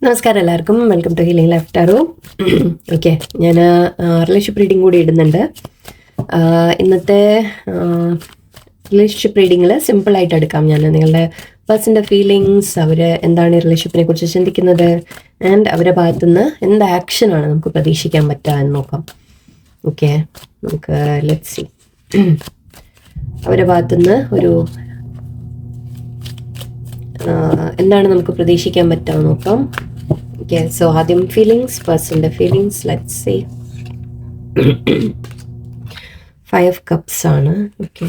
നമസ്കാരം എല്ലാവർക്കും. Welcome to healing life tarot. Okay, ഞാൻ റിലേഷൻഷിപ്പ് റീഡിംഗ് കൂടി ഇടുന്നുണ്ട്. ഇന്നത്തെ റിലേഷൻഷിപ്പ് റീഡിങ്ങിൽ സിമ്പിളായിട്ട് എടുക്കാം. ഞാൻ നിങ്ങളുടെ പേഴ്സൻ്റെ ഫീലിങ്സ്, അവർ എന്താണ് ഈ റിലേഷൻഷിപ്പിനെ കുറിച്ച് ചിന്തിക്കുന്നത്, ആൻഡ് അവരുടെ ഭാഗത്തുനിന്ന് എന്ത് ആക്ഷനാണ് നമുക്ക് പ്രതീക്ഷിക്കാൻ പറ്റുക എന്ന് നോക്കാം. ഓക്കെ, നമുക്ക് ലെറ്റ്സ് സീ അവരുടെ ഭാഗത്തുനിന്ന് ഒരു എന്താണ് നമുക്ക് പ്രതീക്ഷിക്കാൻ പറ്റുക നോക്കാം. ഓക്കെ, സോ ആദ്യം ഫീലിങ്സ്, പേഴ്സൻ്റെ ഫീലിങ്സ്. Let's see. 5 cups ആണ്. Okay,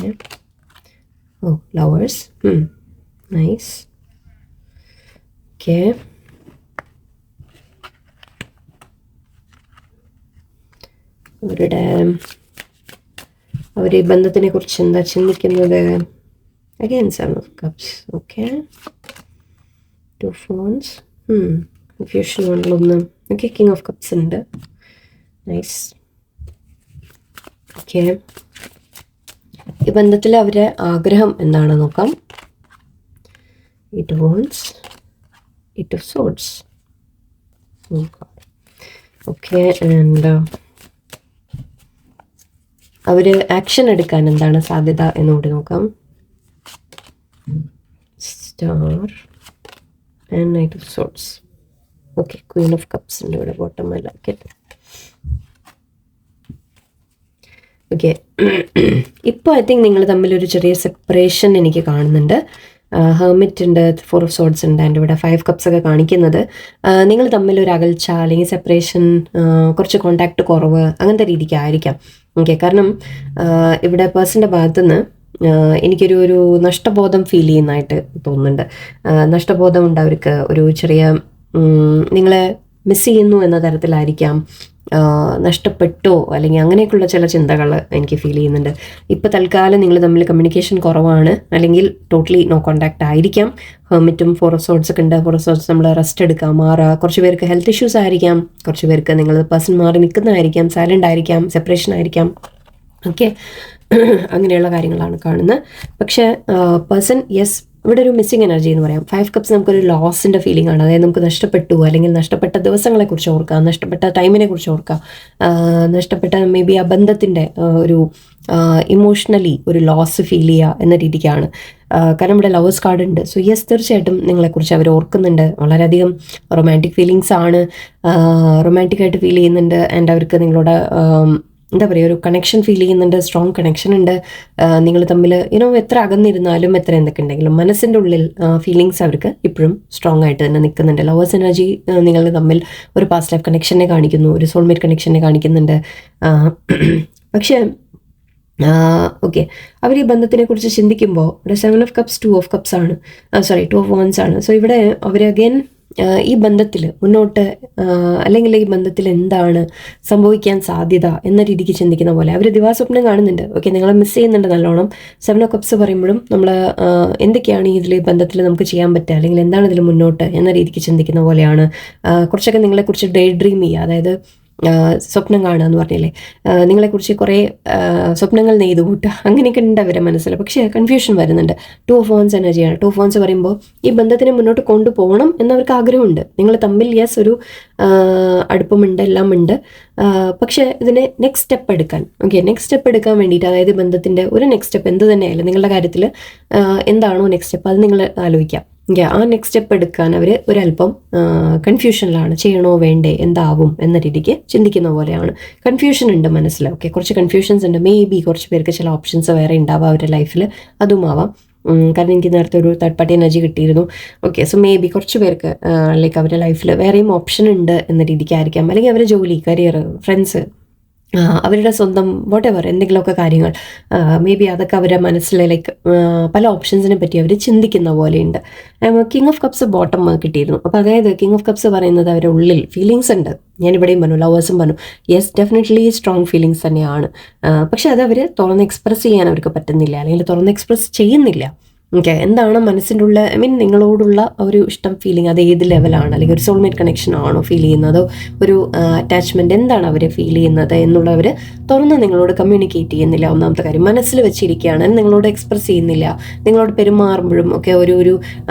oh lovers, nice. Okay, അവരുടെ ബന്ധത്തിനെ കുറിച്ച് എന്താ ചിന്തിക്കുന്നത്? Again 7 of cups. Okay, 2 phones. Confusion ഉണ്ടല്ലോ. Okay, King of Cups ഉണ്ട്. Nice. Okay, ഈ ബന്ധത്തിൽ അവരുടെ ആഗ്രഹം എന്താണ് നോക്കാം. 8 of Wands, 8 of Swords. Okay, and അവർ ആക്ഷൻ എടുക്കാൻ എന്താണ് സാധ്യത എന്നുകൂടി നോക്കാം. Star and Knight of Swords. Okay, Queen of Cups ഉണ്ട് ഇവിടെ bottom. I like it. Okay, ഇപ്പോൾ ഐ തിങ്ക് നിങ്ങൾ തമ്മിലൊരു ചെറിയ സെപ്പറേഷൻ എനിക്ക് കാണുന്നുണ്ട്. ഹെർമിറ്റ് ഉണ്ട്, 4 of Swords ഉണ്ട്, ആൻഡ് ഇവിടെ 5 cups ഒക്കെ കാണിക്കുന്നത് നിങ്ങൾ തമ്മിലൊരു അകൽച്ച അല്ലെങ്കിൽ സെപ്പറേഷൻ, കുറച്ച് കോണ്ടാക്ട് കുറവ്, അങ്ങനത്തെ രീതിക്കായിരിക്കാം. ഓക്കെ, കാരണം ഇവിടെ പേഴ്സൻ്റെ ഭാഗത്തുനിന്ന് എനിക്കൊരു നഷ്ടബോധം ഫീൽ ചെയ്യുന്നതായിട്ട് തോന്നുന്നുണ്ട്. നഷ്ടബോധം ഉണ്ട് അവർക്ക്. ഒരു ചെറിയ നിങ്ങളെ മിസ് ചെയ്യുന്നു എന്ന തരത്തിലായിരിക്കാം, നഷ്ടപ്പെട്ടോ അല്ലെങ്കിൽ അങ്ങനെയൊക്കെയുള്ള ചില ചിന്തകൾ എനിക്ക് ഫീൽ ചെയ്യുന്നുണ്ട്. ഇപ്പോൾ തൽക്കാലം നിങ്ങൾ തമ്മിൽ കമ്മ്യൂണിക്കേഷൻ കുറവാണ്, അല്ലെങ്കിൽ ടോട്ടലി നോ കോണ്ടാക്ട് ആയിരിക്കാം. ഹെർമിറ്റും 4 of Swords ഒക്കെ ഉണ്ട്. 4 of Swords നമ്മൾ റെസ്റ്റ് എടുക്കാം, മാറുക. കുറച്ച് പേർക്ക് ഹെൽത്ത് ഇഷ്യൂസ് ആയിരിക്കാം, കുറച്ച് പേർക്ക് നിങ്ങൾ പേഴ്സൺ മാറി നിൽക്കുന്നതായിരിക്കാം, സൈലൻ്റ് ആയിരിക്കാം, സെപ്പറേഷൻ ആയിരിക്കാം. ഓക്കെ, അങ്ങനെയുള്ള കാര്യങ്ങളാണ് കാണുന്നത്. പക്ഷേ പേഴ്സൺ യെസ് ഇവിടെ ഒരു മിസ്സിങ് എനർജി എന്ന് പറയാം. 5 cups നമുക്കൊരു ലോസിൻ്റെ ഫീലിംഗ് ആണ്. അതായത് നമുക്ക് നഷ്ടപ്പെട്ടു, അല്ലെങ്കിൽ നഷ്ടപ്പെട്ട ദിവസങ്ങളെക്കുറിച്ച് ഓർക്കുക, നഷ്ടപ്പെട്ട ടൈമിനെ കുറിച്ച് ഓർക്കുക, നഷ്ടപ്പെട്ട മേ ബി ആ ബന്ധത്തിൻ്റെ ഒരു ഇമോഷണലി ഒരു ലോസ് ഫീൽ ചെയ്യുക എന്ന രീതിക്കാണ്. കാരണം ഇവിടെ ലവേഴ്സ് കാർഡ് ഉണ്ട്. സോ യെസ്, തീർച്ചയായിട്ടും നിങ്ങളെക്കുറിച്ച് അവർ ഓർക്കുന്നുണ്ട്. വളരെയധികം റൊമാൻറ്റിക് ഫീലിങ്സ് ആണ്, റൊമാൻറ്റിക്കായിട്ട് ഫീൽ ചെയ്യുന്നുണ്ട്. ആൻഡ് അവർക്ക് നിങ്ങളോട് എന്താ പറയുക, ഒരു കണക്ഷൻ ഫീൽ ചെയ്യുന്നുണ്ട്, സ്ട്രോങ് കണക്ഷൻ ഉണ്ട്. നിങ്ങൾ തമ്മിൽ എത്ര അകന്നിരുന്നാലും, എത്ര എന്തൊക്കെ ഉണ്ടെങ്കിലും മനസ്സിൻ്റെ ഉള്ളിൽ ഫീലിങ്സ് അവർക്ക് ഇപ്പോഴും സ്ട്രോങ് ആയിട്ട് തന്നെ നിൽക്കുന്നുണ്ട്. ലവേഴ്സ് എനർജി നിങ്ങൾ തമ്മിൽ ഒരു പാസ്റ്റ് ലൈഫ് കണക്ഷനെ കാണിക്കുന്നു, ഒരു സോൾമേറ്റ് കണക്ഷനെ കാണിക്കുന്നുണ്ട്. പക്ഷേ ഓക്കെ, അവർ ഈ ബന്ധത്തിനെ കുറിച്ച് ചിന്തിക്കുമ്പോൾ ഇവിടെ 7 of Cups, 2 of Cups ആണ്, 2 of Wands ആണ്. സോ ഇവിടെ അവർ അഗൈൻ ഈ ബന്ധത്തിൽ മുന്നോട്ട്, അല്ലെങ്കിൽ ഈ ബന്ധത്തിൽ എന്താണ് സംഭവിക്കാൻ സാധ്യത എന്ന രീതിക്ക് ചിന്തിക്കുന്ന പോലെ അവർ ദിവാസ്വപ്നം കാണുന്നുണ്ട്. ഓക്കെ, നിങ്ങളെ മിസ് ചെയ്യുന്നുണ്ട് നല്ലോണം. 7 of Cups പറയുമ്പോഴും നമ്മൾ എന്തൊക്കെയാണ് ഇതിൽ ബന്ധത്തിൽ നമുക്ക് ചെയ്യാൻ പറ്റുക, അല്ലെങ്കിൽ എന്താണ് ഇതിൽ മുന്നോട്ട് എന്ന രീതിക്ക് ചിന്തിക്കുന്ന പോലെയാണ്. കുറച്ചൊക്കെ നിങ്ങളെക്കുറിച്ച് ഡേ ഡ്രീം ചെയ്യുക, അതായത് സ്വപ്നം കാണുക എന്ന് പറഞ്ഞില്ലേ, നിങ്ങളെക്കുറിച്ച് കുറേ സ്വപ്നങ്ങൾ നെയ്തു കൂട്ടുക, അങ്ങനെയൊക്കെ ഉണ്ട് അവരുടെ മനസ്സിൽ. പക്ഷേ കൺഫ്യൂഷൻ വരുന്നുണ്ട്. 2 of Wands എനർജിയാണ്. 2 of Wands പറയുമ്പോൾ ഈ ബന്ധത്തിനെ മുന്നോട്ട് കൊണ്ടുപോകണം എന്നവർക്ക് ആഗ്രഹമുണ്ട്. നിങ്ങൾ തമ്മിൽ യെസ് ഒരു അടുപ്പമുണ്ട്, എല്ലാം ഉണ്ട്. പക്ഷേ ഇതിനെ നെക്സ്റ്റ് സ്റ്റെപ്പ് എടുക്കാൻ, ഓക്കെ, നെക്സ്റ്റ് സ്റ്റെപ്പ് എടുക്കാൻ വേണ്ടിയിട്ട്, അതായത് ബന്ധത്തിൻ്റെ ഒരു നെക്സ്റ്റ് സ്റ്റെപ്പ് എന്ത് തന്നെയായാലും നിങ്ങളുടെ കാര്യത്തിൽ എന്താണോ നെക്സ്റ്റ് സ്റ്റെപ്പ് അത് നിങ്ങൾ ആലോചിക്കാം. ആ നെക്സ്റ്റ് സ്റ്റെപ്പ് എടുക്കാൻ അവർ ഒരല്പം കൺഫ്യൂഷനിലാണ്. ചെയ്യണോ വേണ്ടേ, എന്താവും എന്ന രീതിക്ക് ചിന്തിക്കുന്ന പോലെയാണ്. കൺഫ്യൂഷൻ ഉണ്ട് മനസ്സിൽ. ഓക്കെ, കുറച്ച് കൺഫ്യൂഷൻസ് ഉണ്ട്. മേ ബി കുറച്ച് പേർക്ക് ചില ഓപ്ഷൻസ് വേറെ ഉണ്ടാവാം അവരുടെ ലൈഫിൽ, അതുമാവാം. കാരണം എനിക്ക് നേരത്തെ ഒരു തേർഡ് പാർട്ടി എനർജി കിട്ടിയിരുന്നു. ഓക്കെ, സോ മേ ബി കുറച്ച് പേർക്ക് ലൈക്ക് അവരുടെ ലൈഫിൽ വേറെയും ഓപ്ഷൻ ഉണ്ട് എന്ന രീതിക്കായിരിക്കാം. അല്ലെങ്കിൽ അവരുടെ ജോലി, കരിയർ, ഫ്രണ്ട്സ്, അവരുടെ സ്വന്തം വോട്ടെവർ എന്തെങ്കിലുമൊക്കെ കാര്യങ്ങൾ, മേ ബി അതൊക്കെ അവരുടെ മനസ്സിൽ ലൈക്ക് പല ഓപ്ഷൻസിനെ പറ്റി അവർ ചിന്തിക്കുന്ന പോലെയുണ്ട്. കിങ് ഓഫ് കപ്സ് ബോട്ടം കിട്ടിയിരുന്നു. അപ്പോൾ അതായത് കിങ് ഓഫ് കപ്സ് പറയുന്നത് അവരുടെ ഉള്ളിൽ ഫീലിങ്സ് ഉണ്ട്. ഞാനിവിടെയും പറഞ്ഞു, ലവേഴ്സും പറഞ്ഞു, യെസ് ഡെഫിനറ്റ്ലി സ്ട്രോങ് ഫീലിങ്സ് തന്നെയാണ്. പക്ഷെ അത് അവർ തുറന്ന് എക്സ്പ്രസ് ചെയ്യാൻ അവർക്ക് പറ്റുന്നില്ല, അല്ലെങ്കിൽ തുറന്ന് എക്സ്പ്രസ് ചെയ്യുന്നില്ല. ഓക്കെ, എന്താണ് മനസ്സിൻ്റെ ഉള്ള, ഐ മീൻ നിങ്ങളോടുള്ള ഒരു ഇഷ്ടം, ഫീലിംഗ്, അത് ഏത് ലെവലാണ്, അല്ലെങ്കിൽ ഒരു സോൾമേറ്റ് കണക്ഷൻ ആണോ ഫീൽ ചെയ്യുന്നതോ, ഒരു അറ്റാച്ച്മെൻറ്റ് എന്താണ് അവർ ഫീൽ ചെയ്യുന്നത് എന്നുള്ളവർ തുറന്ന് നിങ്ങളോട് കമ്മ്യൂണിക്കേറ്റ് ചെയ്യുന്നില്ല. ഒന്നാമത്തെ കാര്യം, മനസ്സിൽ വെച്ചിരിക്കുകയാണ്, നിങ്ങളോട് എക്സ്പ്രസ് ചെയ്യുന്നില്ല. നിങ്ങളോട് പെരുമാറുമ്പോഴും ഒക്കെ ഒരു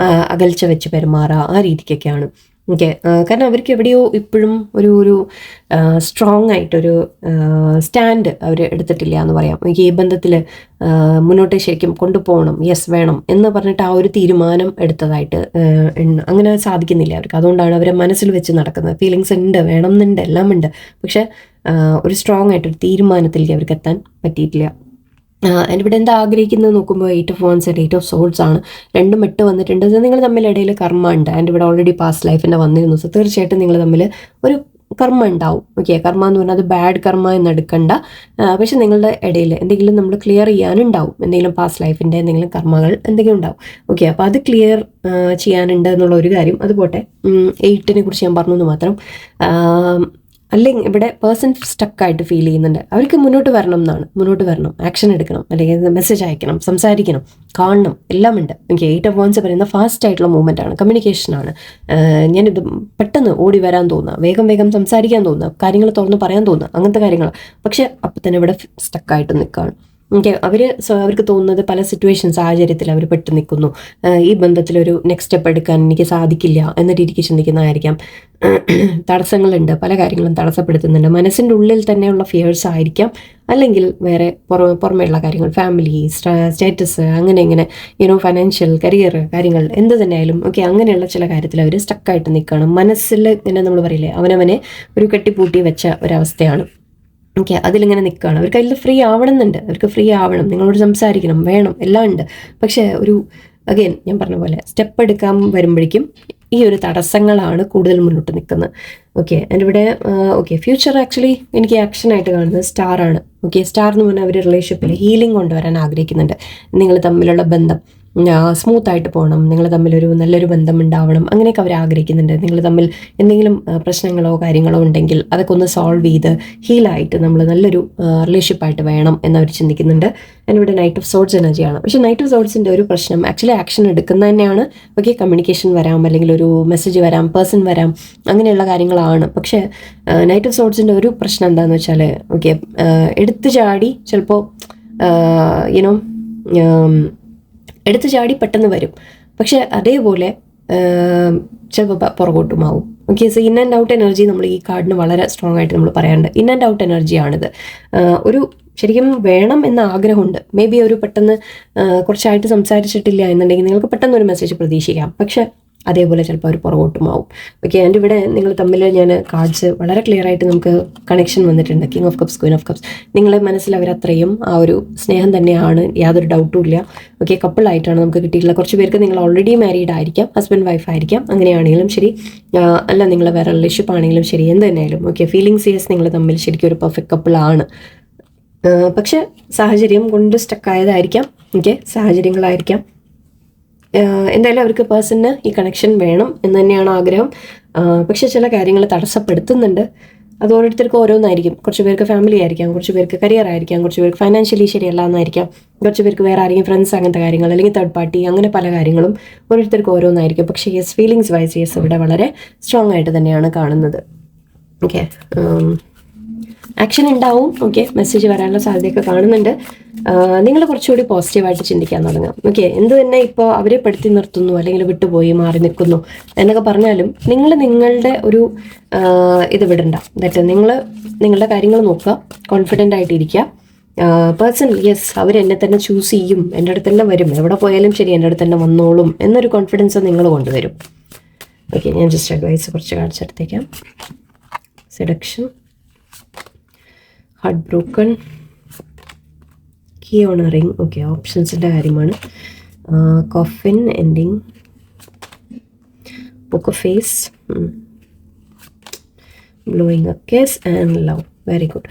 അകൽച്ച വെച്ച് പെരുമാറുക, ആ രീതിക്കൊക്കെയാണ്. ഓക്കെ. കാരണം അവർക്ക് എവിടെയോ ഇപ്പോഴും ഒരു സ്ട്രോങ് ആയിട്ടൊരു സ്റ്റാൻഡ് അവർ എടുത്തിട്ടില്ല എന്ന് പറയാം. എനിക്ക് ഈ ബന്ധത്തിൽ മുന്നോട്ട് ശരിക്കും കൊണ്ടുപോകണം, യെസ് വേണം എന്ന് പറഞ്ഞിട്ട് ആ ഒരു തീരുമാനം എടുത്തതായിട്ട് അങ്ങനെ സാധിക്കുന്നില്ല അവർക്ക്. അതുകൊണ്ടാണ് അവരെ മനസ്സിൽ വെച്ച് നടക്കുന്നത്. ഫീലിങ്സ് ഉണ്ട്, വേണം എന്നുണ്ട്, എല്ലാം ഉണ്ട്, പക്ഷെ ഒരു സ്ട്രോങ് ആയിട്ടൊരു തീരുമാനത്തിലേക്ക് അവർക്ക് എത്താൻ പറ്റിയിട്ടില്ല. ആൻഡ് ഇവിടെ എന്താ ആഗ്രഹിക്കുന്നത് നോക്കുമ്പോൾ 8 of Wands and 8 of Swords ആണ്. രണ്ടും 8 വന്നിട്ടുണ്ട്. നിങ്ങൾ തമ്മിൽ ഇടയിൽ കർമ്മ ഉണ്ട്. ആൻഡ് ഇവിടെ ഓൾറെഡി പാസ്റ്റ് ലൈഫിൻ്റെ വന്നിരുന്നു. സോ തീർച്ചയായിട്ടും നിങ്ങൾ തമ്മിൽ ഒരു കർമ്മ ഉണ്ടാവും. ഓക്കെ, കർമ്മ എന്ന് പറഞ്ഞാൽ അത് ബാഡ് കർമ്മ എന്ന് എടുക്കണ്ട. പക്ഷെ നിങ്ങളുടെ ഇടയിൽ എന്തെങ്കിലും നമ്മൾ ക്ലിയർ ചെയ്യാനുണ്ടാവും. എന്തെങ്കിലും പാസ്റ്റ് ലൈഫിൻ്റെ എന്തെങ്കിലും കർമ്മകൾ എന്തെങ്കിലും ഉണ്ടാവും. ഓക്കെ, അപ്പോൾ അത് ക്ലിയർ ചെയ്യാനുണ്ട് എന്നുള്ള ഒരു കാര്യം. അതുപോട്ടെ 8നെ കുറിച്ച് ഞാൻ പറഞ്ഞു എന്ന് മാത്രം. അല്ലെങ്കിൽ ഇവിടെ പേഴ്സൺ സ്റ്റക്കായിട്ട് ഫീൽ ചെയ്യുന്നുണ്ട്. അവർക്ക് മുന്നോട്ട് വരണം എന്നാണ്, മുന്നോട്ട് വരണം, ആക്ഷൻ എടുക്കണം, അല്ലെങ്കിൽ മെസ്സേജ് അയക്കണം, സംസാരിക്കണം, കാണണം, എല്ലാം ഉണ്ട്. എനിക്ക് 8 of Wands പറയുന്ന ഫാസ്റ്റ് ആയിട്ടുള്ള മൂവ്മെൻ്റ് ആണ്, കമ്മ്യൂണിക്കേഷനാണ്. ഞാനിത് പെട്ടെന്ന് ഓടി വരാൻ തോന്നുക, വേഗം വേഗം സംസാരിക്കാൻ തോന്നുക, കാര്യങ്ങൾ തുറന്ന് പറയാൻ തോന്നുക, അങ്ങനത്തെ കാര്യങ്ങൾ. പക്ഷെ അപ്പം തന്നെ ഇവിടെ സ്റ്റക്കായിട്ട് നിൽക്കുകയാണ്. ഓക്കെ, അവർക്ക് തോന്നുന്നത് പല സാഹചര്യത്തിൽ അവർ പെട്ട് നിൽക്കുന്നു. ഈ ബന്ധത്തിലൊരു നെക്സ്റ്റ് സ്റ്റെപ്പ് എടുക്കാൻ എനിക്ക് സാധിക്കില്ല എന്ന രീതിക്ക് ചിന്തിക്കുന്നതായിരിക്കാം. തടസ്സങ്ങളുണ്ട്, പല കാര്യങ്ങളും തടസ്സപ്പെടുത്തുന്നുണ്ട്. മനസ്സിൻ്റെ ഉള്ളിൽ തന്നെയുള്ള ഫിയേഴ്സ് ആയിരിക്കാം, അല്ലെങ്കിൽ വേറെ പുറമേയുള്ള കാര്യങ്ങൾ, ഫാമിലി സ്റ്റേറ്റസ്, അങ്ങനെ ഇങ്ങനെ ഫൈനാൻഷ്യൽ കരിയർ കാര്യങ്ങൾ എന്ത് തന്നെയായാലും. ഓക്കെ, അങ്ങനെയുള്ള ചില കാര്യത്തിൽ അവർ സ്റ്റക്കായിട്ട് നിൽക്കണം. മനസ്സിൽ ഇങ്ങനെ നമ്മൾ പറയില്ലേ, അവനവനെ ഒരു കെട്ടിപ്പൂട്ടി വെച്ച ഒരവസ്ഥയാണ്. ഓക്കെ, അതിലിങ്ങനെ നിൽക്കുകയാണ്. അവർക്ക് അതിൽ ഫ്രീ ആവണമെന്നുണ്ട്, അവർക്ക് ഫ്രീ ആവണം, നിങ്ങളോട് സംസാരിക്കണം, വേണം, എല്ലാം ഉണ്ട്. പക്ഷേ അഗെയിൻ ഞാൻ പറഞ്ഞ പോലെ സ്റ്റെപ്പ് എടുക്കാൻ വരുമ്പോഴേക്കും ഈ ഒരു തടസ്സങ്ങളാണ് കൂടുതൽ മുന്നോട്ട് നിൽക്കുന്നത്. ഓക്കെ, ആൻഡ് ഇവിടെ ഫ്യൂച്ചർ ആക്ച്വലി എനിക്ക് ആക്ഷനായിട്ട് കാണുന്നത് സ്റ്റാറാണ്. ഓക്കെ, സ്റ്റാർ എന്ന് പറഞ്ഞാൽ അവർ റിലേഷൻഷിപ്പിൽ ഹീലിംഗ് കൊണ്ടുവരാൻ ആഗ്രഹിക്കുന്നുണ്ട്. നിങ്ങൾ തമ്മിലുള്ള ബന്ധം സ്മൂത്തായിട്ട് പോകണം, നിങ്ങൾ തമ്മിലൊരു നല്ലൊരു ബന്ധം ഉണ്ടാവണം, അങ്ങനെയൊക്കെ അവർ ആഗ്രഹിക്കുന്നുണ്ട്. നിങ്ങൾ തമ്മിൽ എന്തെങ്കിലും പ്രശ്നങ്ങളോ കാര്യങ്ങളോ ഉണ്ടെങ്കിൽ അതൊക്കെ ഒന്ന് സോൾവ് ചെയ്ത് ഹീലായിട്ട് നമ്മൾ നല്ലൊരു റിലേഷൻഷിപ്പായിട്ട് വേണം എന്നവർ ചിന്തിക്കുന്നുണ്ട്. ഇവിടെ നൈറ്റ് ഓഫ് സോർട്സ് എനർജിയാണ്. പക്ഷേ നൈറ്റ് ഓഫ് സോർട്സിൻ്റെ ഒരു പ്രശ്നം ആക്ച്വലി ആക്ഷൻ എടുക്കുന്നത് തന്നെയാണ്. ഓക്കെ, കമ്മ്യൂണിക്കേഷൻ വരാം, അല്ലെങ്കിൽ ഒരു മെസ്സേജ് വരാം, പേഴ്സൺ വരാം, അങ്ങനെയുള്ള കാര്യങ്ങളാണ്. പക്ഷേ നൈറ്റ് ഓഫ് സോർട്സിൻ്റെ ഒരു പ്രശ്നം എന്താണെന്ന് വെച്ചാൽ ഓക്കെ, എടുത്തു ചാടി ചിലപ്പോൾ എടുത്തു ചാടി പെട്ടെന്ന് വരും, പക്ഷെ അതേപോലെ ചിലപ്പോൾ പുറകോട്ടുമാവും. Okay, so in and out energy നമ്മൾ ഈ കാർഡിന് വളരെ സ്ട്രോങ് ആയിട്ട് നമ്മൾ പറയാറുണ്ട്. ഇൻ ആൻഡ് ഔട്ട് എനർജിയാണിത്. ഒരു ശരിക്കും വേണം എന്ന ആഗ്രഹമുണ്ട്. മേ ബി ഒരു പെട്ടെന്ന് കുറച്ചായിട്ട് സംസാരിച്ചിട്ടില്ല എന്നുണ്ടെങ്കിൽ നിങ്ങൾക്ക് പെട്ടെന്ന് ഒരു മെസ്സേജ് പ്രതീക്ഷിക്കാം, പക്ഷെ അതേപോലെ ചിലപ്പോൾ അവർ പുറകോട്ടുമാവും. ഓക്കെ, എൻ്റെ ഇവിടെ നിങ്ങൾ തമ്മിൽ ഞാൻ കാർഡ്സ് വളരെ ക്ലിയർ ആയിട്ട് നമുക്ക് കണക്ഷൻ വന്നിട്ടുണ്ട്. King of cups, Queen of cups. നിങ്ങളെ മനസ്സിൽ അവരത്രയും ആ ഒരു സ്നേഹം തന്നെയാണ്, യാതൊരു ഡൗട്ടും ഇല്ല. ഓക്കെ, കപ്പിളായിട്ടാണ് നമുക്ക് കിട്ടിയിട്ടുള്ളത്. കുറച്ച് പേർക്ക് നിങ്ങൾ ഓൾറെഡി മാരീഡ് ആയിരിക്കാം, ഹസ്ബൻഡ് വൈഫ് ആയിരിക്കാം, അങ്ങനെയാണെങ്കിലും ശരി, അല്ല നിങ്ങൾ വേറെ റിലേഷൻഷിപ്പ് ആണെങ്കിലും ശരി, എന്ത് തന്നെയായാലും ഓക്കെ, ഫീലിങ്സ് യെസ് നിങ്ങൾ തമ്മിൽ ശരിക്കും ഒരു പെർഫെക്റ്റ് കപ്പിളാണ്. പക്ഷെ സാഹചര്യം കൊണ്ട് സ്റ്റക്കായതായിരിക്കാം. ഓക്കെ, സാഹചര്യങ്ങളായിരിക്കാം. എന്തായാലും അവർക്ക് പേഴ്സണിന് ഈ കണക്ഷൻ വേണം എന്ന് തന്നെയാണ് ആഗ്രഹം. പക്ഷേ ചില കാര്യങ്ങൾ തടസ്സപ്പെടുത്തുന്നുണ്ട്. അത് ഓരോരുത്തർക്കും ഓരോന്നായിരിക്കും. കുറച്ച് പേർക്ക് ഫാമിലി ആയിരിക്കാം, കുറച്ച് പേർക്ക് കരിയർ ആയിരിക്കാം, കുറച്ച് പേർക്ക് ഫൈനാൻഷ്യലി ശരിയല്ല എന്നായിരിക്കാം, കുറച്ച് പേർക്ക് വേറെ ആരെങ്കിലും ഫ്രണ്ട്സ്, അങ്ങനത്തെ കാര്യങ്ങൾ, അല്ലെങ്കിൽ തേർഡ് പാർട്ടി, അങ്ങനെ പല കാര്യങ്ങളും ഓരോരുത്തർക്കും ഓരോന്നായിരിക്കും. പക്ഷേ യെസ്, ഫീലിങ്സ് വൈസ് യെസ് ഇവിടെ വളരെ സ്ട്രോങ് ആയിട്ട് തന്നെയാണ് കാണുന്നത്. ഓക്കെ, ആക്ഷൻ ഉണ്ടാവും. ഓക്കെ, മെസ്സേജ് വരാനുള്ള സാധ്യതയൊക്കെ കാണുന്നുണ്ട്. നിങ്ങൾ കുറച്ചുകൂടി പോസിറ്റീവായിട്ട് ചിന്തിക്കാൻ തുടങ്ങാം. ഓക്കെ, എന്ത് തന്നെ ഇപ്പോൾ അവരെ പെടുത്തി നിർത്തുന്നു, അല്ലെങ്കിൽ വിട്ടുപോയി മാറി നിൽക്കുന്നു എന്നൊക്കെ പറഞ്ഞാലും നിങ്ങൾ നിങ്ങളുടെ ഒരു ഇത് വിടണ്ട. ദാറ്റ് നിങ്ങളുടെ കാര്യങ്ങൾ നോക്കുക, കോൺഫിഡൻ്റ് ആയിട്ടിരിക്കുക. പേഴ്സൺ യെസ്, അവരെന്നെ തന്നെ ചൂസ് ചെയ്യും, എൻ്റെ അടുത്ത് തന്നെ വരും, എവിടെ പോയാലും ശരി എൻ്റെ അടുത്ത് തന്നെ വന്നോളും എന്നൊരു കോൺഫിഡൻസ് നിങ്ങൾ കൊണ്ടുവരും. ഓക്കെ, ഞാൻ ജസ്റ്റ് അഡ്വൈസ് കുറച്ച് കാണിച്ച് എടുത്തേക്കാം. Seduction, heart broken, key honouring. Okay, ഓപ്ഷൻസിൻ്റെ കാര്യമാണ്. Coffin ending, poker face, blowing a case and love. Very good.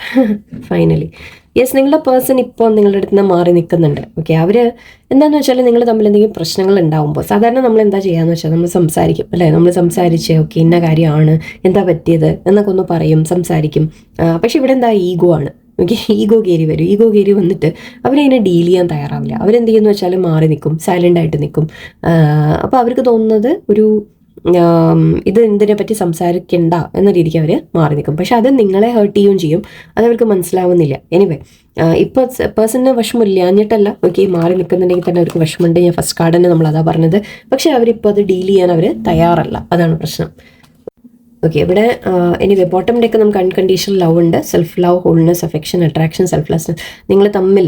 Finally yes, നിങ്ങളുടെ പേഴ്സൺ ഇപ്പോൾ നിങ്ങളുടെ അടുത്ത് നിന്ന് മാറി നിൽക്കുന്നുണ്ട്. ഓക്കെ, അവർ എന്താണെന്ന് വെച്ചാൽ നിങ്ങൾ തമ്മിൽ എന്തെങ്കിലും പ്രശ്നങ്ങൾ ഉണ്ടാകുമ്പോൾ സാധാരണ നമ്മൾ എന്താ ചെയ്യാന്ന് വെച്ചാൽ നമ്മൾ സംസാരിക്കും, അല്ലേ? നമ്മൾ സംസാരിച്ച് ഓക്കെ ഇന്ന കാര്യമാണ്, എന്താ പറ്റിയത് എന്നൊക്കെ ഒന്ന് പറയും, സംസാരിക്കും. പക്ഷെ ഇവിടെ എന്താ, ഈഗോ ആണ്. ഓക്കെ, ഈഗോ കയറി വരും. ഈഗോ കയറി വന്നിട്ട് അവരതിനെ ഡീൽ ചെയ്യാൻ തയ്യാറാവില്ല. അവരെന്ത് ചെയ്യുന്നു വെച്ചാൽ മാറി നിൽക്കും, സൈലൻ്റ് ആയിട്ട് നിൽക്കും. അപ്പോൾ അവർക്ക് തോന്നുന്നത് ഇത് എന്തിനെ പറ്റി സംസാരിക്കണ്ട എന്ന രീതിക്ക് അവർ മാറി നിൽക്കും. പക്ഷെ അത് നിങ്ങളെ ഹേർട്ട് ചെയ്യുകയും ചെയ്യും. അതവർക്ക് മനസ്സിലാവുന്നില്ല. എനിവേ, ഇപ്പോൾ പേഴ്സണിന് വിഷമമില്ലാഞ്ഞിട്ടല്ല, ഓക്കെ, മാറി നിൽക്കുന്നുണ്ടെങ്കിൽ തന്നെ അവർക്ക് വിഷമമുണ്ട്. ഞാൻ ഫസ്റ്റ് കാർഡ് തന്നെ നമ്മൾ അതാ പറഞ്ഞത്. പക്ഷെ അവരിപ്പോൾ അത് ഡീൽ ചെയ്യാൻ അവർ തയ്യാറല്ല, അതാണ് പ്രശ്നം. ഓക്കെ, ഇവിടെ എനിവേ ബോട്ടം ഡെക്ക് നമുക്ക് അൺകണ്ടീഷണൽ ലവ് ഉണ്ട്, self love, holiness, affection, attraction, selflessness. നിങ്ങൾ തമ്മിൽ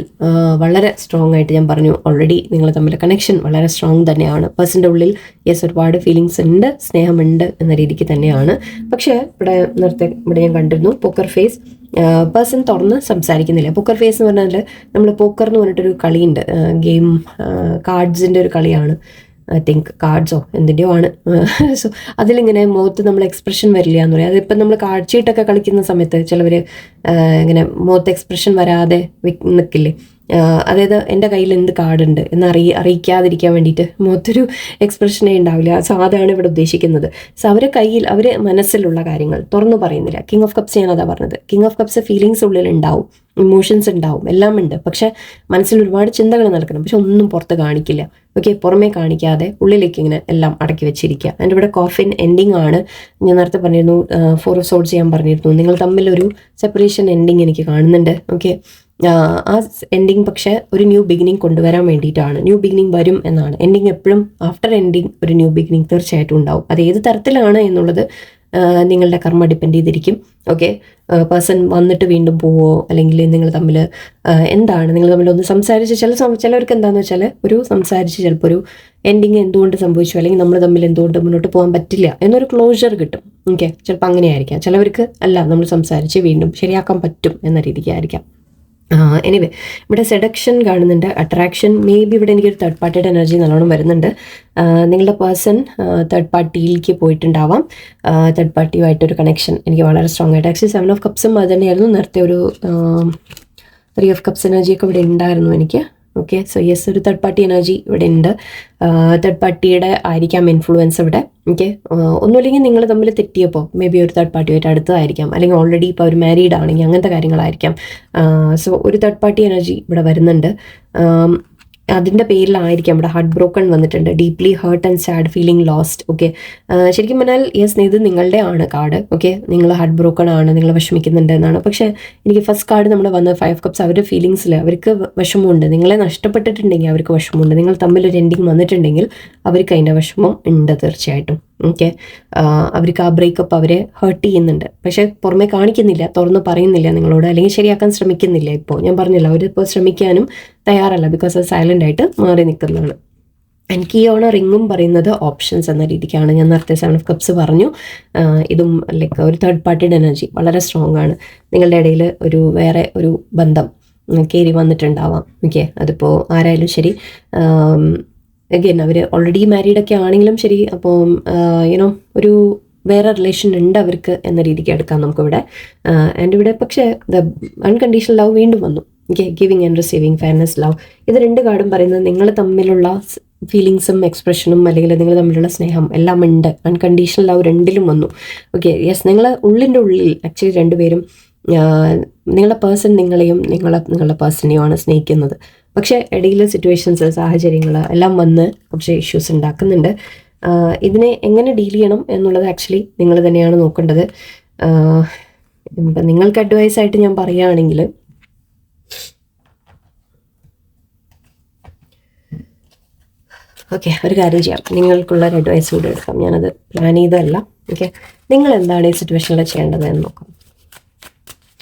വളരെ സ്ട്രോങ് ആയിട്ട് ഞാൻ പറഞ്ഞു ഓൾറെഡി, നിങ്ങൾ തമ്മിൽ കണക്ഷൻ വളരെ സ്ട്രോങ് തന്നെയാണ്. പേഴ്സൻ്റെ ഉള്ളിൽ യെസ് ഒരുപാട് ഫീലിങ്സ് ഉണ്ട്, സ്നേഹമുണ്ട് എന്ന രീതിക്ക് തന്നെയാണ്. പക്ഷേ ഇവിടെ ഞാൻ കണ്ടിരുന്നു പോക്കർ ഫേസ്. പേഴ്സൺ തുറന്ന് സംസാരിക്കുന്നില്ല. പോക്കർ ഫേസ് എന്ന് പറഞ്ഞാൽ നമ്മൾ പോക്കർ എന്ന് പറഞ്ഞിട്ടൊരു കളിയുണ്ട്, ഗെയിം കാർഡ്സിൻ്റെ ഒരു കളിയാണ്. ഐ തിങ്ക് കാർഡ്സോ എന്തിൻ്റെയോ ആണ്. സോ അതിലിങ്ങനെ മുഖത്ത് നമ്മൾ എക്സ്പ്രഷൻ വരില്ല എന്ന് പറയും. അതിപ്പം നമ്മൾ കാർഡ് ചീട്ടൊക്കെ കളിക്കുന്ന സമയത്ത് ചിലവർ ഇങ്ങനെ മുഖത്ത് എക്സ്പ്രഷൻ വരാതെ നിൽക്കില്ലേ. അതായത് എൻ്റെ കയ്യിൽ എന്ത് കാർഡുണ്ട് എന്ന് അറിയിക്കാതിരിക്കാൻ വേണ്ടിയിട്ട് മുഖത്തൊരു എക്സ്പ്രഷനേ ഉണ്ടാവില്ല. സോ അതാണ് ഇവിടെ ഉദ്ദേശിക്കുന്നത്. സോ അവരെ കയ്യിൽ മനസ്സിലുള്ള കാര്യങ്ങൾ തുറന്നു പറയുന്നില്ല. കിങ് ഓഫ് കപ്സ് ഞാനതാ പറഞ്ഞത്. കിങ് ഓഫ് കപ്സ് ഫീലിങ്സ് ഉള്ളിൽ ഉണ്ടാവും, ഇമോഷൻസ് ഉണ്ടാവും, എല്ലാം ഉണ്ട്. പക്ഷെ മനസ്സിൽ ഒരുപാട് ചിന്തകൾ നടക്കണം, പക്ഷെ ഒന്നും പുറത്ത് കാണിക്കില്ല. ഓക്കെ, പുറമേ കാണിക്കാതെ ഉള്ളിലേക്ക് ഇങ്ങനെ എല്ലാം അടക്കി വെച്ചിരിക്കുക. അതിൻ്റെ ഇവിടെ കോഫിൻ എൻഡിങ് ആണ്. ഞാൻ നേരത്തെ പറഞ്ഞിരുന്നു, 4 of Swords ഞാൻ പറഞ്ഞിരുന്നു, നിങ്ങൾ തമ്മിലൊരു സെപ്പറേഷൻ എൻഡിങ് എനിക്ക് കാണുന്നുണ്ട്. ഓക്കെ, ആ എൻഡിങ് പക്ഷേ ഒരു ന്യൂ ബിഗിനിങ് കൊണ്ടുവരാൻ വേണ്ടിയിട്ടാണ്. ന്യൂ ബിഗിനിങ് വരും എന്നാണ്. എൻഡിങ് എപ്പോഴും ആഫ്റ്റർ എൻഡിങ് ഒരു ന്യൂ ബിഗിനിങ് തീർച്ചയായിട്ടും ഉണ്ടാവും. അത് ഏത് തരത്തിലാണ് എന്നുള്ളത് നിങ്ങളുടെ കർമ്മ ഡിപ്പെൻഡ് ചെയ്തിരിക്കും. ഓക്കെ, പേഴ്സൺ വന്നിട്ട് വീണ്ടും പോവോ, അല്ലെങ്കിൽ നിങ്ങൾ തമ്മിൽ എന്താണ് നിങ്ങൾ തമ്മിൽ ഒന്ന് സംസാരിച്ച് ചിലവർക്ക് എന്താണെന്ന് വെച്ചാൽ ഒരു സംസാരിച്ച് ചിലപ്പോൾ ഒരു എൻഡിങ് എന്തുകൊണ്ട് സംഭവിച്ചു, അല്ലെങ്കിൽ നമ്മൾ തമ്മിൽ എന്തുകൊണ്ട് മുന്നോട്ട് പോകാൻ പറ്റില്ല എന്നൊരു ക്ലോഷർ കിട്ടും. ഓക്കെ, ചിലപ്പോൾ അങ്ങനെയായിരിക്കാം. ചിലവർക്ക് അല്ല, നമ്മൾ സംസാരിച്ച് വീണ്ടും ശരിയാക്കാൻ പറ്റും എന്ന രീതിക്കായിരിക്കാം. എനിവേ ഇവിടെ സെഡക്ഷൻ കാണുന്നുണ്ട്, അട്രാക്ഷൻ. മേ ബി ഇവിടെ എനിക്കൊരു തേർഡ് പാർട്ടിയുടെ എനർജി നല്ലോണം വരുന്നുണ്ട്. നിങ്ങളുടെ പേഴ്സൺ തേർഡ് പാർട്ടിയിലേക്ക് പോയിട്ടുണ്ടാവാം. തേർഡ് പാർട്ടിയുമായിട്ടൊരു കണക്ഷൻ എനിക്ക് വളരെ സ്ട്രോങ് ആയിട്ട്. ആക്ച്വലി 7 of Cups അത് തന്നെയായിരുന്നു. നേരത്തെ ഒരു 3 of Cups എനർജിയൊക്കെ ഇവിടെ ഉണ്ടായിരുന്നു എനിക്ക്. ഓക്കെ, സോ യെസ്, ഒരു തേർഡ് പാർട്ടി എനർജി ഇവിടെ ഉണ്ട്. തേർഡ് പാർട്ടിയുടെ ആയിരിക്കാം ഇൻഫ്ലുവൻസ് ഇവിടെ. ഓക്കെ, ഒന്നുമില്ലെങ്കിൽ നിങ്ങൾ തമ്മിൽ തെറ്റിയപ്പോൾ മേ ബി ഒരു തേർഡ് പാർട്ടിയായിട്ട് അടുത്തതായിരിക്കാം, അല്ലെങ്കിൽ ഓൾറെഡി ഇപ്പോൾ ഒരു മാരീഡ് ആണെങ്കിൽ അങ്ങനത്തെ കാര്യങ്ങളായിരിക്കാം. സോ ഒരു തേർഡ് പാർട്ടി എനർജി ഇവിടെ വരുന്നുണ്ട്. അതിൻ്റെ പേരിലായിരിക്കാം ഇവിടെ ഹാർട്ട് ബ്രോക്കൺ വന്നിട്ടുണ്ട്. Deeply hurt and sad, feeling lost. Okay, ശരിക്കും പറഞ്ഞാൽ യെസ്, ഇത് നിങ്ങളുടെ ആണ് കാർഡ്. ഓക്കെ, നിങ്ങൾ ഹാർട്ട് ബ്രോക്കൺ ആണ്, നിങ്ങൾ വിഷമിക്കുന്നുണ്ട് എന്നാണ്. പക്ഷേ എനിക്ക് ഫസ്റ്റ് കാർഡ് നമ്മൾ വന്ന 5 Cups, അവരുടെ ഫീലിങ്സിൽ അവർക്ക് വിഷമമുണ്ട്. നിങ്ങളെ നഷ്ടപ്പെട്ടിട്ടുണ്ടെങ്കിൽ അവർക്ക് വിഷമമുണ്ട്. നിങ്ങൾ തമ്മിലൊരു എൻഡിങ് വന്നിട്ടുണ്ടെങ്കിൽ അവർക്ക് അതിൻ്റെ വിഷമം ഉണ്ട് തീർച്ചയായിട്ടും. ഓക്കെ, അവർക്ക് ആ ബ്രേക്കപ്പ് അവരെ ഹേർട്ട് ചെയ്യുന്നുണ്ട്. പക്ഷേ പുറമെ കാണിക്കുന്നില്ല, തുറന്ന് പറയുന്നില്ല നിങ്ങളോട്, അല്ലെങ്കിൽ ശരിയാക്കാൻ ശ്രമിക്കുന്നില്ല. ഇപ്പോൾ ഞാൻ പറഞ്ഞില്ല, അവരിപ്പോൾ ശ്രമിക്കാനും തയ്യാറല്ല, ബിക്കോസ് അത് സൈലൻ്റ് ആയിട്ട് മാറി നിൽക്കുന്നതാണ്. എനിക്ക് ഈ റിങ്ങും പറയുന്നത് ഓപ്ഷൻസ് എന്ന രീതിക്കാണ്. ഞാൻ നേരത്തെ 7 of Cups പറഞ്ഞു. ഇതും ലൈക്ക് ഒരു തേർഡ് പാർട്ടിയുടെ എനർജി വളരെ സ്ട്രോങ് ആണ്. നിങ്ങളുടെ ഇടയിൽ വേറെ ഒരു ബന്ധം കയറി വന്നിട്ടുണ്ടാവാം. ഓക്കെ, അതിപ്പോൾ ആരായാലും ശരി. അഗൈൻ അവർ ഓൾറെഡി മാരീഡൊക്കെ ആണെങ്കിലും ശരി, അപ്പോൾ യുനോ ഒരു വേറെ റിലേഷൻ ഉണ്ട് അവർക്ക് എന്ന രീതിക്ക് എടുക്കാം നമുക്കിവിടെ. ആൻഡ് ഇവിടെ പക്ഷേ ദ അൺകണ്ടീഷണൽ ലവ് വീണ്ടും വന്നു. Okay, giving and receiving, fairness, love. ഇത് 2 കാർഡും പറയുന്നത് നിങ്ങൾ തമ്മിലുള്ള ഫീലിങ്സും എക്സ്പ്രഷനും അല്ലെങ്കിൽ നിങ്ങൾ തമ്മിലുള്ള സ്നേഹം എല്ലാം ഉണ്ട്. അൺകണ്ടീഷണൽ ലവ് 2ലും വന്നു. ഓക്കെ, യെസ്, നിങ്ങൾ ഉള്ളിൻ്റെ ഉള്ളിൽ ആക്ച്വലി 2 പേരും നിങ്ങളുടെ പേഴ്സൺ നിങ്ങളെയും നിങ്ങളുടെ പേഴ്സണെയുമാണ് സ്നേഹിക്കുന്നത്. പക്ഷേ ഇടയിൽ സിറ്റുവേഷൻസ്, സാഹചര്യങ്ങൾ എല്ലാം വന്ന് കുറച്ച് ഇഷ്യൂസ് ഉണ്ടാക്കുന്നുണ്ട്. ഇതിനെ എങ്ങനെ ഡീൽ ചെയ്യണം എന്നുള്ളത് ആക്ച്വലി നിങ്ങൾ തന്നെയാണ് നോക്കേണ്ടത്. ഇപ്പം നിങ്ങൾക്ക് അഡ്വൈസ് ആയിട്ട് ഞാൻ പറയുകയാണെങ്കിൽ, ഓക്കെ, ഒരു കാര്യം ചെയ്യാം, നിങ്ങൾക്കുള്ളൊരു അഡ്വൈസ് കൂടെ എടുക്കാം. ഞാനത് പ്ലാൻ ചെയ്തതല്ല. ഓക്കെ, നിങ്ങൾ എന്താണ് ഈ സിറ്റുവേഷനിൽ ചെയ്യേണ്ടത് എന്ന് നോക്കാം.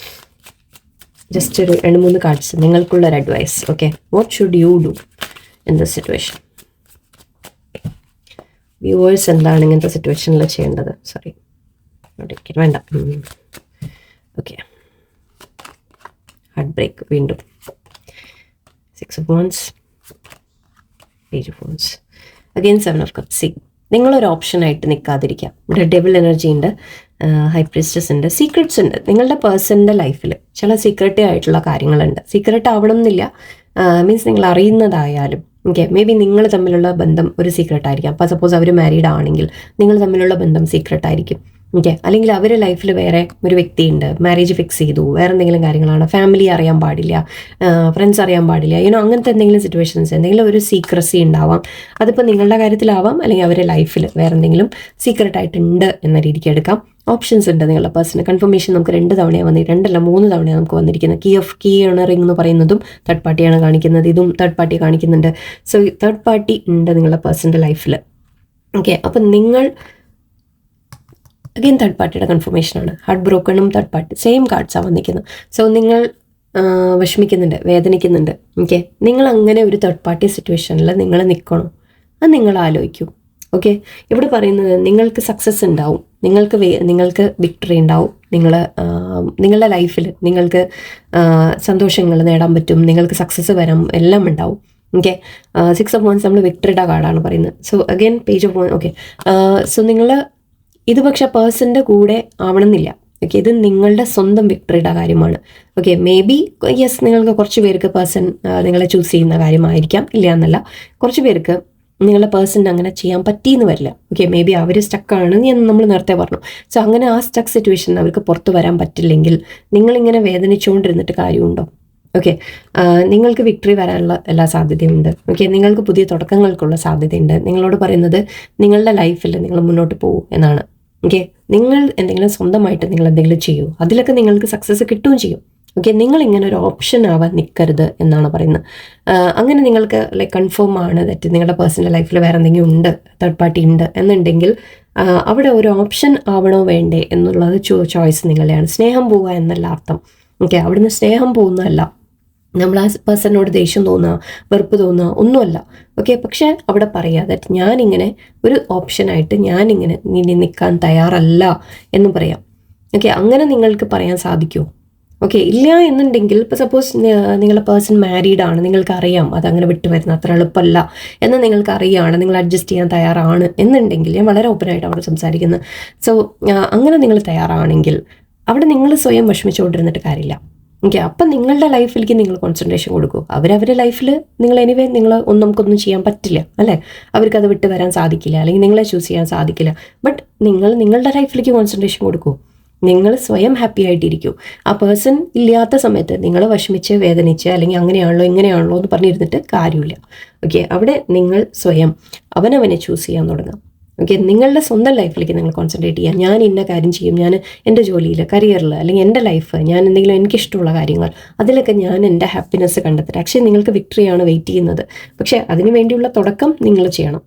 ജസ്റ്റ് ഒരു 2-3 കാർഡ്സ് നിങ്ങൾക്കുള്ളൊരു advice. Okay, what should you do in this situation? Viewers എന്താണ് ഇങ്ങനത്തെ സിറ്റുവേഷനിൽ ചെയ്യേണ്ടത്? സോറി, വേണ്ട. ഓക്കെ, ഹാർട്ട് ബ്രേക്ക് വീണ്ടും. 6 of Wands, Page of Wands, again 7 of Cups. നിങ്ങളൊരു ഓപ്ഷനായിട്ട് നിൽക്കാതിരിക്കുക. ഇവിടെ ഡെവിൾ എനർജി ഉണ്ട്, ഹൈ പ്രീസ്റ്റസ് ഉണ്ട്, സീക്രട്സ് ഉണ്ട്. നിങ്ങളുടെ പേഴ്സണിൻ്റെ ലൈഫിൽ ചില സീക്രട്ട് ആയിട്ടുള്ള കാര്യങ്ങളുണ്ട്. സീക്രട്ട് ആവണം എന്നില്ല, മീൻസ് നിങ്ങൾ അറിയുന്നതായാലും. ഓക്കെ, മേ ബി നിങ്ങൾ തമ്മിലുള്ള ബന്ധം ഒരു സീക്രട്ട് ആയിരിക്കാം. അപ്പോൾ സപ്പോസ് അവർ മാരീഡ് ആണെങ്കിൽ നിങ്ങൾ തമ്മിലുള്ള ബന്ധം സീക്രട്ട് ആയിരിക്കും. ഓക്കെ, അല്ലെങ്കിൽ അവരുടെ ലൈഫിൽ വേറെ ഒരു വ്യക്തിയുണ്ട്, മാരേജ് ഫിക്സ് ചെയ്തു, വേറെ എന്തെങ്കിലും കാര്യങ്ങളാണ്, ഫാമിലി അറിയാൻ പാടില്ല, ഫ്രണ്ട്സ് അറിയാൻ പാടില്ല, അങ്ങനത്തെ എന്തെങ്കിലും സിറ്റുവേഷൻസ്, എന്തെങ്കിലും ഒരു സീക്രസി ഉണ്ടാവാം. അതിപ്പോൾ നിങ്ങളുടെ കാര്യത്തിലാവാം, അല്ലെങ്കിൽ അവരുടെ ലൈഫിൽ വേറെ എന്തെങ്കിലും സീക്രട്ടായിട്ടുണ്ട് എന്ന രീതിക്ക് എടുക്കാം. ഓപ്ഷൻസ് ഉണ്ട് നിങ്ങളുടെ പേഴ്സണൽ കൺഫർമേഷൻ. നമുക്ക് 2 തവണയാണ് വന്നിട്ട്, 2 അല്ല 3 തവണയാണ് നമുക്ക് വന്നിരിക്കുന്നത്. കീ ആണ് റിംഗ് എന്ന് പറയുന്നതും തേർഡ് പാർട്ടിയാണ് കാണിക്കുന്നത്, ഇതും തേർഡ് പാർട്ടി കാണിക്കുന്നുണ്ട്. സോ തേർഡ് പാർട്ടി ഉണ്ട് നിങ്ങളുടെ പേഴ്സണൽ ലൈഫിൽ. ഓക്കെ, അപ്പം നിങ്ങൾ അഗെയിൻ തേർഡ് പാർട്ടിയുടെ കൺഫർമേഷനാണ്. ഹാർട്ട് ബ്രോക്കണും തേർഡ് പാർട്ടി സെയിം കാർഡ്സാണ് വന്നിരിക്കുന്നത്. സോ നിങ്ങൾ വിഷമിക്കുന്നുണ്ട്, വേദനിക്കുന്നുണ്ട്. ഓക്കെ, നിങ്ങൾ അങ്ങനെ ഒരു തേർഡ് പാർട്ടി സിറ്റുവേഷനിൽ നിങ്ങൾ നിൽക്കണം, അത് നിങ്ങൾ ആലോചിക്കൂ. ഓക്കെ, ഇവിടെ പറയുന്നത് നിങ്ങൾക്ക് സക്സസ് ഉണ്ടാവും, നിങ്ങൾക്ക് വിക്ടറി ഉണ്ടാവും, നിങ്ങളുടെ ലൈഫിൽ നിങ്ങൾക്ക് സന്തോഷങ്ങൾ നേടാൻ പറ്റും, നിങ്ങൾക്ക് സക്സസ് വരാം, എല്ലാം ഉണ്ടാവും. ഓക്കെ, 6 of Wands നമ്മൾ വിക്ടറിയുടെ കാർഡാണ് പറയുന്നത്. So again page of one. Okay, so നിങ്ങൾ ഇത് പക്ഷെ പേഴ്സൻ്റെ കൂടെ ആവണമെന്നില്ല. ഓക്കെ, ഇത് നിങ്ങളുടെ സ്വന്തം വിക്ടറിയുടെ കാര്യമാണ്. ഓക്കെ, മേ ബി യെസ്, നിങ്ങൾക്ക് കുറച്ച് പേർക്ക് പേഴ്സൺ നിങ്ങളെ ചൂസ് ചെയ്യുന്ന കാര്യമായിരിക്കാം, ഇല്ല എന്നല്ല. കുറച്ച് പേർക്ക് നിങ്ങളുടെ പേഴ്സൺ അങ്ങനെ ചെയ്യാൻ പറ്റിയെന്ന് വരില്ല. ഓക്കെ, മേ ബി അവർ സ്റ്റക്കാണ് എന്ന് നമ്മൾ നേരത്തെ പറഞ്ഞു. സോ അങ്ങനെ ആ സ്റ്റക്ക് സിറ്റുവേഷനിൽ അവർക്ക് പുറത്ത് വരാൻ പറ്റില്ലെങ്കിൽ നിങ്ങളിങ്ങനെ വേദനിച്ചുകൊണ്ടിരുന്നിട്ട് കാര്യമുണ്ടോ? ഓക്കെ, നിങ്ങൾക്ക് വിക്ടറി വരാനുള്ള എല്ലാ സാധ്യതയുണ്ട്. ഓക്കെ, നിങ്ങൾക്ക് പുതിയ തുടക്കങ്ങൾക്കുള്ള സാധ്യതയുണ്ട്. നിങ്ങളോട് പറയുന്നത് നിങ്ങളുടെ ലൈഫിൽ നിങ്ങൾ മുന്നോട്ട് പോകും എന്നാണ്. ഓക്കെ, നിങ്ങൾ എന്തെങ്കിലും സ്വന്തമായിട്ട് നിങ്ങൾ എന്തെങ്കിലും ചെയ്യൂ, അതിലൊക്കെ നിങ്ങൾക്ക് സക്സസ് കിട്ടുകയും ചെയ്യും. ഓക്കെ, നിങ്ങളിങ്ങനെ ഒരു ഓപ്ഷൻ ആവാൻ നിൽക്കരുത് എന്നാണ് പറയുന്നത്. അങ്ങനെ നിങ്ങൾക്ക് ലൈക്ക് കൺഫേം ആണ് ദറ്റ് നിങ്ങളുടെ പേഴ്സണൽ ലൈഫിൽ വേറെ എന്തെങ്കിലും ഉണ്ട്, തേർഡ് പാർട്ടി ഉണ്ട് എന്നുണ്ടെങ്കിൽ അവിടെ ഒരു ഓപ്ഷൻ ആവണോ വേണ്ടേ എന്നുള്ളത് ചോയ്സ് നിങ്ങളുടെയാണ്. സ്നേഹം പോവുക എന്നല്ല അർത്ഥം. ഓക്കെ, അവിടുന്ന് സ്നേഹം പോകുന്നതല്ല, നമ്മൾ ആ പേഴ്സണിനോട് ദേഷ്യം തോന്നുക, വെറുപ്പ് തോന്നുക ഒന്നുമല്ല. ഓക്കെ, പക്ഷേ അവിടെ പറയുക ദറ്റ് ഞാനിങ്ങനെ ഒരു ഓപ്ഷനായിട്ട് ഞാനിങ്ങനെ നിൽക്കാൻ തയ്യാറല്ല എന്ന് പറയാം. ഓക്കെ, അങ്ങനെ നിങ്ങൾക്ക് പറയാൻ സാധിക്കുമോ? ഓക്കെ, ഇല്ല എന്നുണ്ടെങ്കിൽ ഇപ്പോൾ സപ്പോസ് നിങ്ങളുടെ പേഴ്സൺ മാരീഡ് ആണ്, നിങ്ങൾക്കറിയാം അതങ്ങനെ വിട്ടു വരുന്ന അത്ര എളുപ്പമല്ല എന്ന് നിങ്ങൾക്കറിയാണ്, നിങ്ങൾ അഡ്ജസ്റ്റ് ചെയ്യാൻ തയ്യാറാണ് എന്നുണ്ടെങ്കിൽ, ഞാൻ വളരെ ഓപ്പണായിട്ട് അവിടെ സംസാരിക്കുന്നത്. സോ അങ്ങനെ നിങ്ങൾ തയ്യാറാണെങ്കിൽ അവിടെ നിങ്ങൾ സ്വയം വിഷമിച്ചുകൊണ്ടിരുന്നിട്ട് കാര്യമില്ല. ഓക്കെ, അപ്പം നിങ്ങളുടെ ലൈഫിലേക്ക് നിങ്ങൾ കോൺസെൻട്രേഷൻ കൊടുക്കൂ. അവരവരുടെ ലൈഫിൽ നിങ്ങൾ നമുക്കൊന്നും ചെയ്യാൻ പറ്റില്ല അല്ലേ, അവർക്കത് വിട്ട് വരാൻ സാധിക്കില്ല, അല്ലെങ്കിൽ നിങ്ങളെ ചൂസ് ചെയ്യാൻ സാധിക്കില്ല. ബട്ട് നിങ്ങളുടെ ലൈഫിലേക്ക് കോൺസെൻട്രേഷൻ കൊടുക്കൂ, നിങ്ങൾ സ്വയം ഹാപ്പി ആയിട്ടിരിക്കൂ. ആ പേഴ്സൺ ഇല്ലാത്ത സമയത്ത് നിങ്ങൾ വിഷമിച്ച് വേദനിച്ച് അല്ലെങ്കിൽ അങ്ങനെയാണല്ലോ ഇങ്ങനെയാണല്ലോ എന്ന് പറഞ്ഞിരുന്നിട്ട് കാര്യമില്ല. ഓക്കെ, അവിടെ നിങ്ങൾ സ്വയം അവനവനെ ചൂസ് ചെയ്യാൻ തുടങ്ങാം. ഓക്കെ, നിങ്ങളുടെ സ്വന്തം ലൈഫിലേക്ക് നിങ്ങൾ കോൺസെൻട്രേറ്റ് ചെയ്യുക. ഞാൻ ഇന്ന കാര്യം ചെയ്യും, ഞാൻ എൻ്റെ ജോലിയിൽ, കരിയറിൽ, അല്ലെങ്കിൽ എൻ്റെ ലൈഫ്, ഞാൻ എന്തെങ്കിലും എനിക്കിഷ്ടമുള്ള കാര്യങ്ങൾ, അതിലൊക്കെ ഞാൻ എൻ്റെ ഹാപ്പിനെസ് കണ്ടെത്തട്ടെ. പക്ഷേ നിങ്ങൾക്ക് വിക്ടറിയാണ് വെയിറ്റ് ചെയ്യുന്നത്, പക്ഷേ അതിനു വേണ്ടിയുള്ള തുടക്കം നിങ്ങൾ ചെയ്യണം.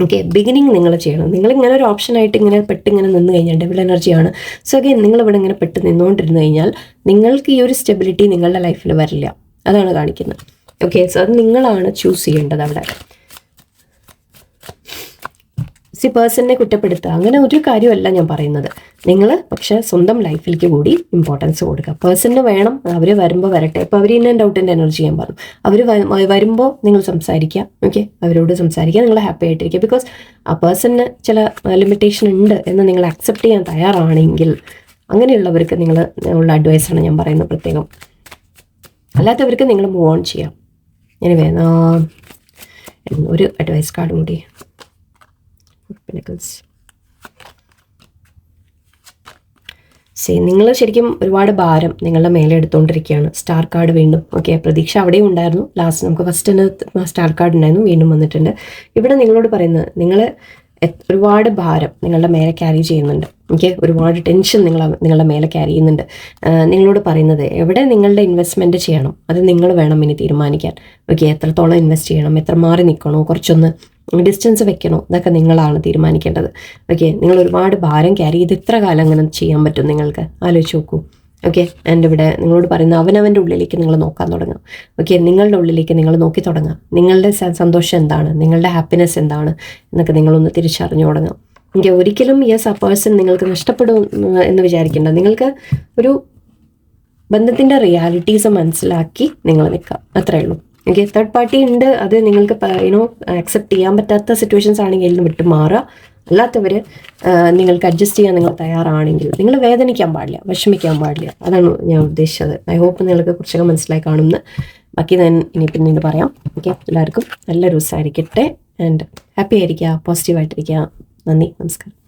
ഓക്കെ, ബിഗിനിങ് നിങ്ങൾ ചെയ്യണം. നിങ്ങളിങ്ങനെ ഒരു ഓപ്ഷനായിട്ട് ഇങ്ങനെ പെട്ടിങ്ങനെ നിന്ന് കഴിഞ്ഞാൽ ഡബിൾ എനർജിയാണ്. സോ അഗൈൻ നിങ്ങളിവിടെ ഇങ്ങനെ പെട്ട് നിന്നുകൊണ്ടിരുന്നു കഴിഞ്ഞാൽ നിങ്ങൾക്ക് ഈ ഒരു സ്റ്റെബിലിറ്റി നിങ്ങളുടെ ലൈഫിൽ വരില്ല, അതാണ് കാണിക്കുന്നത്. ഓക്കെ, സോ അത് നിങ്ങളാണ് ചൂസ് ചെയ്യേണ്ടത് അവിടെ. പേഴ്സണിനെ കുറ്റപ്പെടുത്തുക അങ്ങനെ ഒരു കാര്യമല്ല ഞാൻ പറയുന്നത്. നിങ്ങൾ പക്ഷേ സ്വന്തം ലൈഫിലേക്ക് കൂടി ഇമ്പോർട്ടൻസ് കൊടുക്കുക. പേഴ്സണിന് വേണം, അവർ വരുമ്പോൾ വരട്ടെ. ഇപ്പോൾ അവർ ഇൻ ആൻഡ് ഔട്ടിൻ്റെ എനർജി ഞാൻ പറഞ്ഞു. അവർ വരുമ്പോൾ നിങ്ങൾ സംസാരിക്കുക. ഓക്കെ, അവരോട് സംസാരിക്കുക, നിങ്ങൾ ഹാപ്പി ആയിട്ടിരിക്കുക. ബിക്കോസ് ആ പേഴ്സണിന് ചില ലിമിറ്റേഷൻ ഉണ്ട് എന്ന് നിങ്ങൾ അക്സെപ്റ്റ് ചെയ്യാൻ തയ്യാറാണെങ്കിൽ അങ്ങനെയുള്ളവർക്ക് നിങ്ങൾ ഉള്ള അഡ്വൈസാണ് ഞാൻ പറയുന്നത് പ്രത്യേകം. അല്ലാത്തവർക്ക് നിങ്ങൾ മൂവ് ഓൺ ചെയ്യാം. എനിവേ, ഒരു അഡ്വൈസ് കാർഡ് കൂടി. നിങ്ങൾ ശരിക്കും ഒരുപാട് ഭാരം നിങ്ങളുടെ മേലെ എടുത്തുകൊണ്ടിരിക്കുകയാണ്. സ്റ്റാർ കാർഡ് വീണ്ടും. ഓക്കെ, പ്രതീക്ഷ അവിടെയും ഉണ്ടായിരുന്നു. ലാസ്റ്റ് നമുക്ക് ഫസ്റ്റിന് സ്റ്റാർ കാർഡ് ഉണ്ടായിരുന്നു, വീണ്ടും വന്നിട്ടുണ്ട്. ഇവിടെ നിങ്ങളോട് പറയുന്നത് നിങ്ങൾ ഒരുപാട് ഭാരം നിങ്ങളുടെ മേലെ ക്യാരി ചെയ്യുന്നുണ്ട്. ഓക്കെ, ഒരുപാട് ടെൻഷൻ നിങ്ങളുടെ മേലെ ക്യാരി ചെയ്യുന്നുണ്ട്. നിങ്ങളോട് പറയുന്നത് എവിടെ നിങ്ങളുടെ ഇൻവെസ്റ്റ്മെൻറ്റ് ചെയ്യണം അത് നിങ്ങൾ വേണം ഇനി തീരുമാനിക്കാൻ. ഓക്കെ, എത്രത്തോളം ഇൻവെസ്റ്റ് ചെയ്യണം, എത്ര മാറി നിൽക്കണോ, കുറച്ചൊന്ന് ഡിസ്റ്റൻസ് വെക്കണോ, ഇതൊക്കെ നിങ്ങളാണ് തീരുമാനിക്കേണ്ടത്. ഓക്കെ, നിങ്ങൾ ഒരുപാട് ഭാരം ക്യാരി ചെയ്ത് ഇത്ര കാലം അങ്ങനെ ചെയ്യാൻ പറ്റും നിങ്ങൾക്ക് ആലോചിച്ച് നോക്കൂ. ഓക്കെ, ആൻഡ് ഇവിടെ നിങ്ങളോട് പറയുന്ന അവനവൻ്റെ ഉള്ളിലേക്ക് നിങ്ങൾ നോക്കാൻ തുടങ്ങുക. ഓക്കെ, നിങ്ങളുടെ ഉള്ളിലേക്ക് നിങ്ങൾ നോക്കി തുടങ്ങുക. നിങ്ങളുടെ സന്തോഷം എന്താണ്, നിങ്ങളുടെ ഹാപ്പിനെസ് എന്താണ് എന്നൊക്കെ നിങ്ങളൊന്ന് തിരിച്ചറിഞ്ഞു തുടങ്ങാം. ഓക്കെ, ഒരിക്കലും യെസ് ആ പേഴ്സൺ നിങ്ങൾക്ക് നഷ്ടപ്പെടും എന്ന് വിചാരിക്കേണ്ട. നിങ്ങൾക്ക് ഒരു ബന്ധത്തിൻ്റെ റിയാലിറ്റീസ് മനസ്സിലാക്കി നിങ്ങൾ നിൽക്കുക, അത്രയേ ഉള്ളൂ. ഓക്കെ, തേർഡ് പാർട്ടി ഉണ്ട്, അത് നിങ്ങൾക്ക് അക്സെപ്റ്റ് ചെയ്യാൻ പറ്റാത്ത സിറ്റുവേഷൻസ് ആണെങ്കിൽ വിട്ട് മാറുക. അല്ലാത്തവർ നിങ്ങൾക്ക് അഡ്ജസ്റ്റ് ചെയ്യാൻ നിങ്ങൾ തയ്യാറാണെങ്കിൽ നിങ്ങൾ വേദനിക്കാൻ പാടില്ല, വിഷമിക്കാൻ പാടില്ല. അതാണ് ഞാൻ ഉദ്ദേശിച്ചത്. ഐ ഹോപ്പ് നിങ്ങൾക്ക് കുറച്ചൊക്കെ മനസ്സിലായി കാണുമെന്ന്. ബാക്കി ഞാൻ ഇനി പിന്നീട് പറയാം. ഓക്കെ, എല്ലാവർക്കും നല്ലൊരു ദിവസമായിരിക്കട്ടെ ആൻഡ് ഹാപ്പി ആയിരിക്കുക, പോസിറ്റീവായിട്ടിരിക്കുക. നന്ദി, നമസ്കാരം.